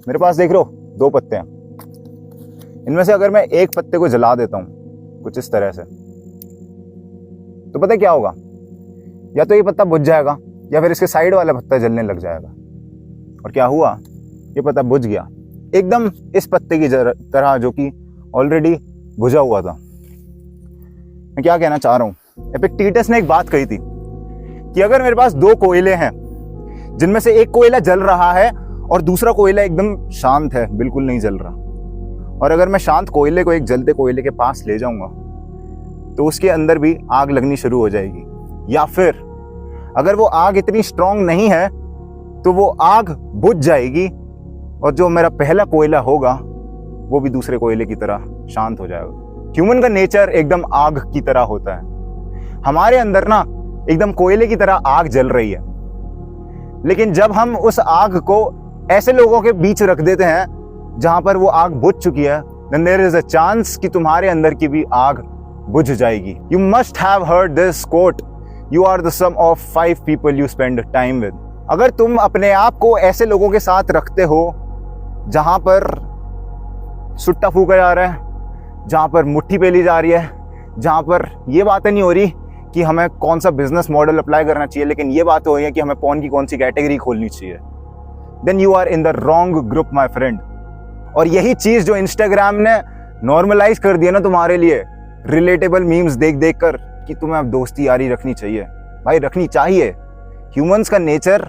मेरे पास देख रहे हो 2 पत्ते हैं, इनमें से अगर मैं एक पत्ते को जला देता हूं कुछ इस तरह से, तो पता है क्या होगा? या तो ये पत्ता बुझ जाएगा या फिर इसके साइड वाला पत्ता जलने लग जाएगा। और क्या हुआ? ये पत्ता बुझ गया एकदम इस पत्ते की तरह जो कि ऑलरेडी बुझा हुआ था। मैं क्या कहना चाह रहा हूं, एपिक्टेटस ने एक बात कही थी कि अगर मेरे पास 2 कोयले हैं जिनमें से एक कोयला जल रहा है और दूसरा कोयला एकदम शांत है, बिल्कुल नहीं जल रहा, और अगर मैं शांत कोयले को एक जलते कोयले के पास ले जाऊंगा तो उसके अंदर भी आग लगनी शुरू हो जाएगी। या फिर अगर वो आग इतनी स्ट्रांग नहीं है तो वो आग बुझ जाएगी और जो मेरा पहला कोयला होगा वो भी दूसरे कोयले की तरह शांत हो जाएगा। ह्यूमन का नेचर एकदम आग की तरह होता है। हमारे अंदर ना एकदम कोयले की तरह आग जल रही है, लेकिन जब हम उस आग को ऐसे लोगों के बीच रख देते हैं जहां पर वो आग बुझ चुकी है, then there is a chance कि तुम्हारे अंदर की भी आग बुझ जाएगी। You must have heard this quote, you are the sum of 5 people you spend time with। अगर तुम अपने आप को ऐसे लोगों के साथ रखते हो जहां पर सुट्टा फूका जा रहा है, जहां पर मुट्ठी पेली जा रही है, जहां पर ये बातें नहीं हो रही कि हमें कौन सा बिजनेस मॉडल अप्लाई करना चाहिए, लेकिन ये बात हो रही है कि हमें पॉन की कौन सी कैटेगरी खोलनी चाहिए, then you are in the wrong group my friend. और यही चीज जो इंस्टाग्राम ने नॉर्मलाइज कर दिया ना तुम्हारे लिए, रिलेटेबल मीम्स देख देख कर, कि तुम्हें अब दोस्ती यारी रखनी चाहिए। भाई रखनी चाहिए, ह्यूमंस का नेचर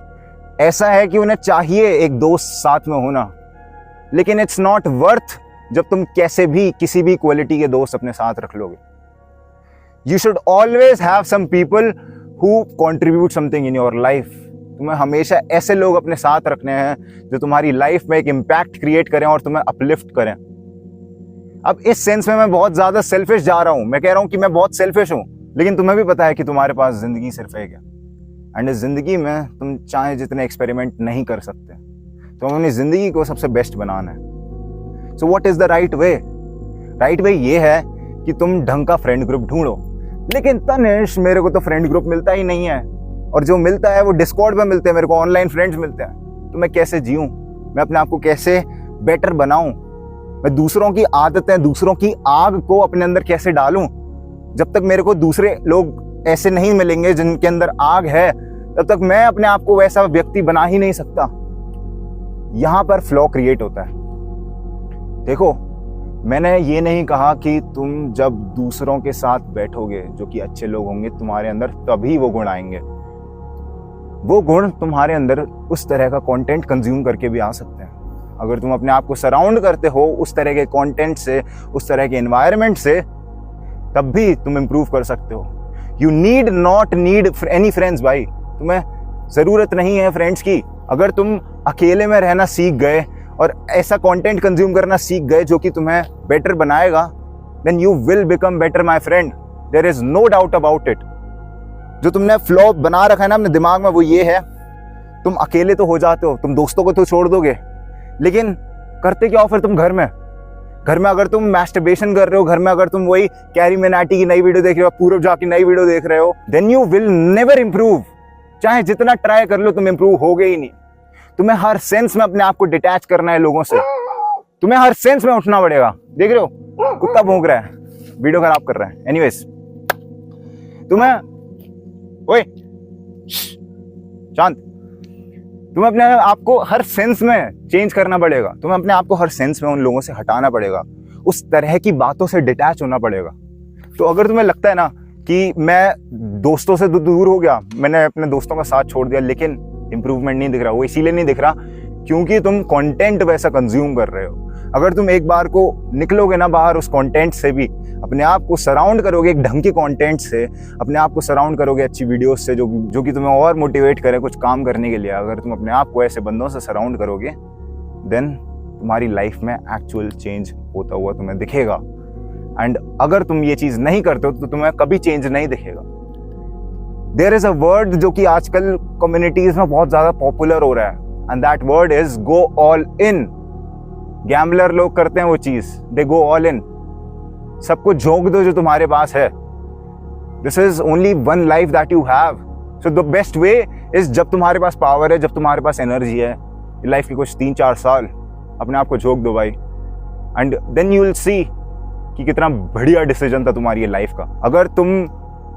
ऐसा है कि उन्हें चाहिए एक दोस्त साथ में होना, लेकिन इट्स नॉट वर्थ जब तुम कैसे भी किसी भी क्वालिटी के दोस्त अपने साथ रख लोगे। You should always have some people who contribute something in your life. तुम्हें हमेशा ऐसे लोग अपने साथ रखने हैं जो तुम्हारी लाइफ में एक इम्पैक्ट क्रिएट करें और तुम्हें अपलिफ्ट करें। अब इस सेंस में मैं बहुत ज्यादा सेल्फिश जा रहा हूं, मैं कह रहा हूं कि मैं बहुत सेल्फिश हूं, लेकिन तुम्हें भी पता है कि तुम्हारे पास जिंदगी सिर्फ एक है, एंड इस जिंदगी में तुम चाहे जितने एक्सपेरिमेंट नहीं कर सकते, तो अपनी जिंदगी को सबसे बेस्ट बनाना है। So what is the right way? Right way ये है कि तुम ढंग का फ्रेंड ग्रुप ढूंढो। लेकिन तनिष, मेरे को तो फ्रेंड ग्रुप मिलता ही नहीं है, और जो मिलता है वो डिस्कॉर्ड में मिलते हैं, मेरे को ऑनलाइन फ्रेंड्स मिलते हैं। तो मैं कैसे जीऊं? मैं अपने आप को कैसे बेटर बनाऊं? मैं दूसरों की आदतें, दूसरों की आग को अपने अंदर कैसे डालूं? जब तक मेरे को दूसरे लोग ऐसे नहीं मिलेंगे जिनके अंदर आग है, तब तक मैं अपने आप को वैसा व्यक्ति बना ही नहीं सकता। यहां पर फ्लॉ क्रिएट होता है। देखो, मैंने ये नहीं कहा कि तुम जब दूसरों के साथ बैठोगे जो कि अच्छे लोग होंगे तुम्हारे अंदर, तभी वो गुण आएंगे। वो गुण तुम्हारे अंदर उस तरह का कंटेंट कंज्यूम करके भी आ सकते हैं। अगर तुम अपने आप को सराउंड करते हो उस तरह के कंटेंट से, उस तरह के एनवायरनमेंट से, तब भी तुम इंप्रूव कर सकते हो। You need not need any friends भाई, तुम्हें जरूरत नहीं है फ्रेंड्स की। अगर तुम अकेले में रहना सीख गए और ऐसा कंटेंट कंज्यूम करना सीख गए जो कि तुम्हें बेटर बनाएगा, then you will become better my friend, there is no doubt about it. जो तुमने फ्लॉ बना रखा है ना अपने दिमाग में, वो ये है, तुम अकेले तो हो जाते हो, तुम दोस्तों को तो छोड़ दोगे, लेकिन करते क्या हो फिर तुम घर में? घर में अगर तुम मैस्टरबेशन कर रहे हो, घर में अगर तुम वही कैरी मिनाटी की नई वीडियो देख रहे हो, पूरब जा की नई वीडियो देख रहे हो, then you will never improve. चाहे जितना ट्राई कर लो, तुम इंप्रूव होगे ही नहीं। तुम्हें हर सेंस में अपने आप को डिटैच करना है लोगों से, तुम्हें हर सेंस में उठना पड़ेगा। देख रहे हो कुत्ता भौंक रहा है, वीडियो खराब कर रहा है। एनीवेज, तुम्हें ओए शांत, तुम्हें अपने आप को हर सेंस में चेंज करना पड़ेगा। तुम्हें अपने आप को हर सेंस में उन लोगों से हटाना पड़ेगा, उस तरह की बातों से डिटैच होना पड़ेगा। तो अगर तुम्हें लगता है ना कि मैं दोस्तों से दूर हो गया, मैंने अपने दोस्तों का साथ छोड़ दिया, लेकिन इंप्रूवमेंट नहीं दिख रहा, वो इसीलिए नहीं दिख रहा क्योंकि तुम कंटेंट वैसा कंज्यूम कर रहे हो। अगर तुम एक बार को निकलोगे ना बाहर उस कंटेंट से भी, अपने आप को सराउंड करोगे एक ढंग के कंटेंट से, अपने आप को सराउंड करोगे अच्छी वीडियोस से जो कि तुम्हें और मोटिवेट करे कुछ काम करने के लिए, अगर तुम अपने आप को ऐसे बंदों से सराउंड करोगे, देन तुम्हारी लाइफ में एक्चुअल चेंज होता हुआ तुम्हें दिखेगा। एंड अगर तुम ये चीज नहीं करते हो तो तुम्हें कभी चेंज नहीं दिखेगा। देयर इज अ वर्ड जो कि आजकल कम्युनिटीज में बहुत ज्यादा पॉपुलर हो रहा है, and that word is go all in. Gambler लोग करते हैं वो चीज, दे गो ऑल इन। सबको झोंक दो जो तुम्हारे पास है। This is only one life that you have, so the best way is, जब तुम्हारे पास पावर है, जब तुम्हारे पास एनर्जी है, लाइफ के कुछ 3-4 साल अपने आप को झोंक दो भाई, and then you will see कि कितना बढ़िया डिसीजन था तुम्हारी ये लाइफ का। अगर तुम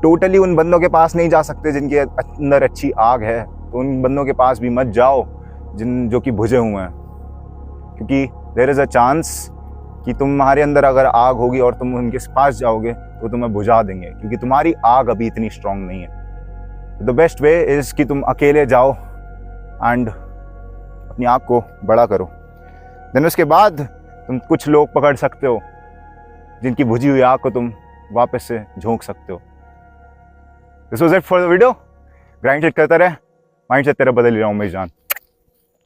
टोटली उन बंदों के पास नहीं जा सकते जिनके अंदर अच्छी आग है, तो उन बंदों के पास भी मत जाओ जो कि बुझे हुए हैं, क्योंकि देयर इज़ अ चांस कि तुम्हारे अंदर अगर आग होगी और तुम उनके पास जाओगे तो तुम्हें बुझा देंगे, क्योंकि तुम्हारी आग अभी इतनी स्ट्रांग नहीं है। द बेस्ट वे इज़ कि तुम अकेले जाओ एंड अपनी आग को बड़ा करो। देन उसके बाद तुम कुछ लोग पकड़ सकते हो जिनकी बुझी हुई आग को तुम वापस से झोंक सकते हो। This was it for the video. Grind set करता रहे, माइंड सेट तेरा बदल ही रहा हूँ उमेश जान।